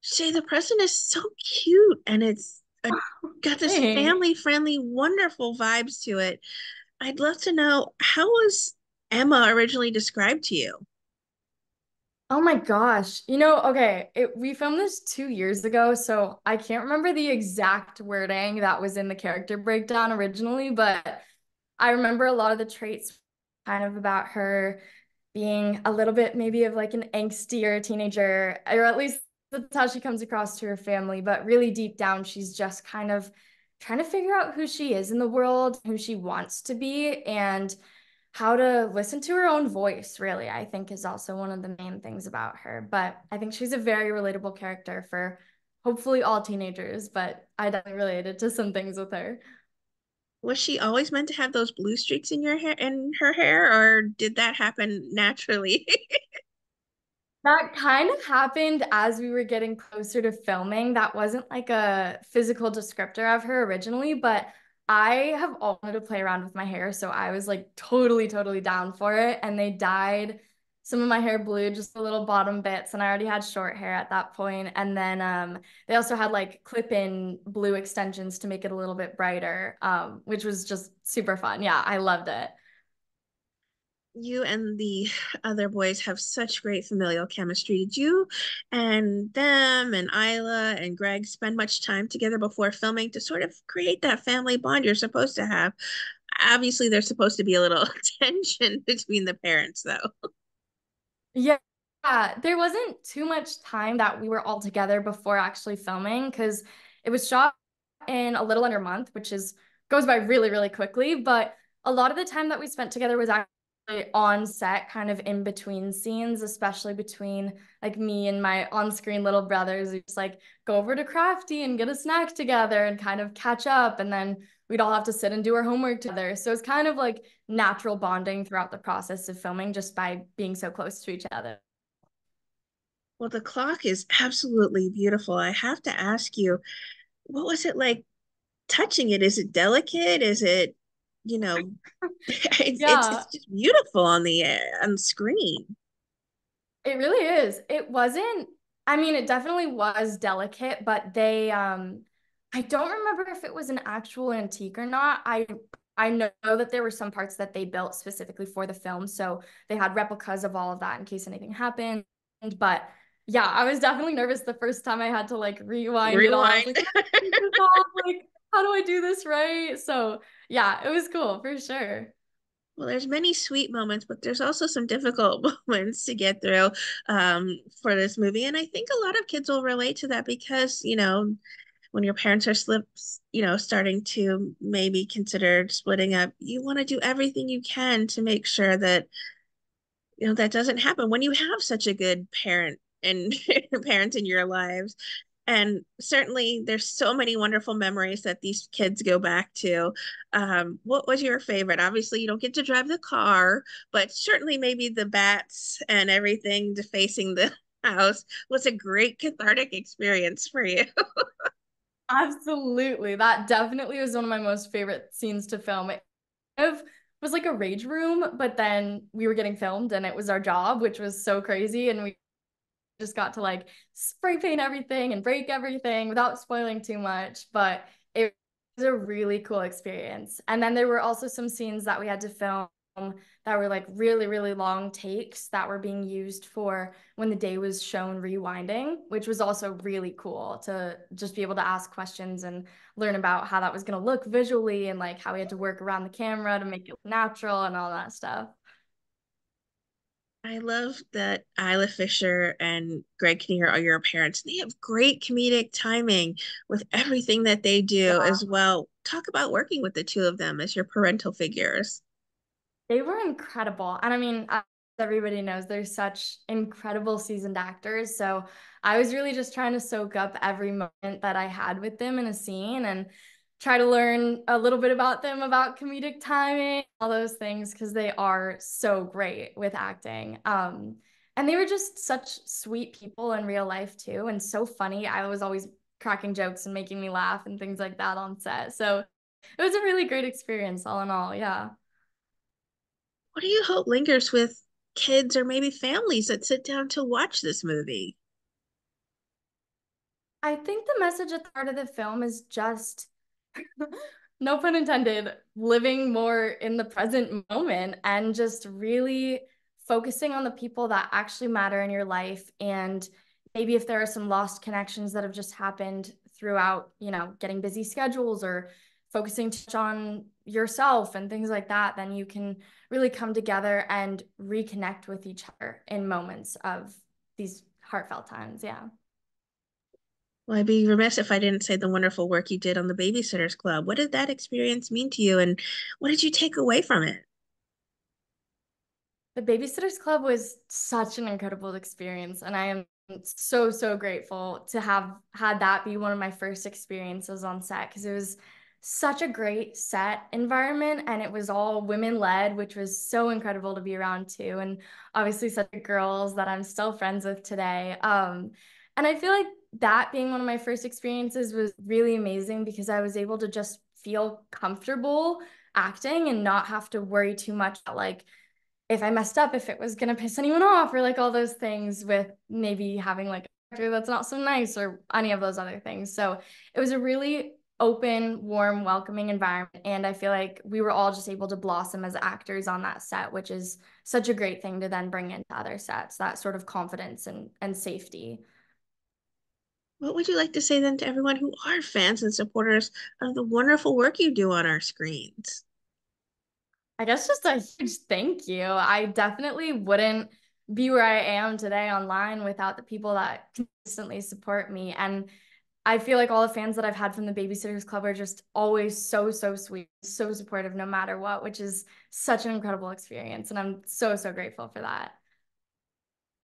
Shay the President is so cute and got this Thanks. family friendly, wonderful vibes to it. I'd love to know, how was Emma originally described to you? Oh my gosh. Okay, we filmed this 2 years ago, so I can't remember the exact wording that was in the character breakdown originally, but I remember a lot of the traits kind of about her being a little bit maybe of like an angstier teenager, or at least that's how she comes across to her family. But really deep down, she's just kind of trying to figure out who she is in the world, who she wants to be, and how to listen to her own voice, really, I think is also one of the main things about her. But I think she's a very relatable character for hopefully all teenagers, but I definitely related to some things with her. Was she always meant to have those blue streaks in your hair in her hair, or did that happen naturally? That kind of happened as we were getting closer to filming. That wasn't like a physical descriptor of her originally, but I have always wanted to play around with my hair, so I was like totally, totally down for it. And they dyed some of my hair blue, just the little bottom bits, and I already had short hair at that point. And then they also had like clip-in blue extensions to make it a little bit brighter, which was just super fun. Yeah, I loved it. You and the other boys have such great familial chemistry. Did you and them and Isla and Greg spend much time together before filming to sort of create that family bond you're supposed to have? Obviously, there's supposed to be a little tension between the parents, though. Yeah, there wasn't too much time that we were all together before actually filming because it was shot in a little under a month, which is goes by really, really quickly. But a lot of the time that we spent together was actually on set, kind of in between scenes, especially between like me and my on-screen little brothers. We just like go over to Crafty and get a snack together and kind of catch up, and then we'd all have to sit and do our homework together. So it's kind of like natural bonding throughout the process of filming just by being so close to each other. Well, the clock is absolutely beautiful. I have to ask you, what was it like touching it? Is it delicate? Is it, you know, it's Yeah, just beautiful on the screen. it really is. It wasn't, I mean, it definitely was delicate, but I don't remember if it was an actual antique or not. I know that there were some parts that they built specifically for the film, so they had replicas of all of that in case anything happened. But yeah, I was definitely nervous the first time I had to like rewind it all. I was Rewind. like, how do I take this off? Like, how do I do this right? So yeah, it was cool for sure. Well, there's many sweet moments, but there's also some difficult moments to get through for this movie. And I think a lot of kids will relate to that because, when your parents are starting to maybe consider splitting up, you want to do everything you can to make sure that, that doesn't happen when you have such a good parent and parents in your lives. And certainly there's so many wonderful memories that these kids go back to. What was your favorite? Obviously you don't get to drive the car, but certainly maybe the bats and everything defacing the house was a great cathartic experience for you. Absolutely. That definitely was one of my most favorite scenes to film. It kind of was like a rage room, but then we were getting filmed and it was our job, which was so crazy. And we just got to like spray paint everything and break everything without spoiling too much. But it was a really cool experience. And then there were also some scenes that we had to film that were like really, really long takes that were being used for when the day was shown rewinding, which was also really cool to just be able to ask questions and learn about how that was going to look visually and like how we had to work around the camera to make it natural and all that stuff. I love that Isla Fisher and Greg Kinnear are your parents. They have great comedic timing with everything that they do Yeah. as well. Talk about working with the two of them as your parental figures. They were incredible. And I mean, as everybody knows, they're such incredible seasoned actors. So I was really just trying to soak up every moment that I had with them in a scene and try to learn a little bit about them, about comedic timing, all those things, because they are so great with acting. And they were just such sweet people in real life too, and so funny. I was always cracking jokes and making me laugh and things like that on set. So it was a really great experience, all in all. Yeah. What do you hope lingers with kids or maybe families that sit down to watch this movie? I think the message at the heart of the film is just, no pun intended, living more in the present moment and just really focusing on the people that actually matter in your life. And maybe if there are some lost connections that have just happened throughout, getting busy schedules or focusing too much on yourself and things like that, then you can really come together and reconnect with each other in moments of these heartfelt times. Yeah. Well, I'd be remiss if I didn't say the wonderful work you did on the Babysitters Club. What did that experience mean to you, and what did you take away from it? The Babysitters Club was such an incredible experience, and I am so, so grateful to have had that be one of my first experiences on set because it was such a great set environment and it was all women led, which was so incredible to be around too. And obviously, such girls that I'm still friends with today. And I feel like that being one of my first experiences was really amazing because I was able to just feel comfortable acting and not have to worry too much about like, if I messed up, if it was gonna piss anyone off, or like all those things with maybe having like a character that's not so nice or any of those other things. So it was a really open, warm, welcoming environment. And I feel like we were all just able to blossom as actors on that set, which is such a great thing to then bring into other sets, that sort of confidence and safety. What would you like to say then to everyone who are fans and supporters of the wonderful work you do on our screens? I guess just a huge thank you. I definitely wouldn't be where I am today online without the people that consistently support me. And I feel like all the fans that I've had from the Babysitters Club are just always so, so sweet, so supportive no matter what, which is such an incredible experience. And I'm so, so grateful for that.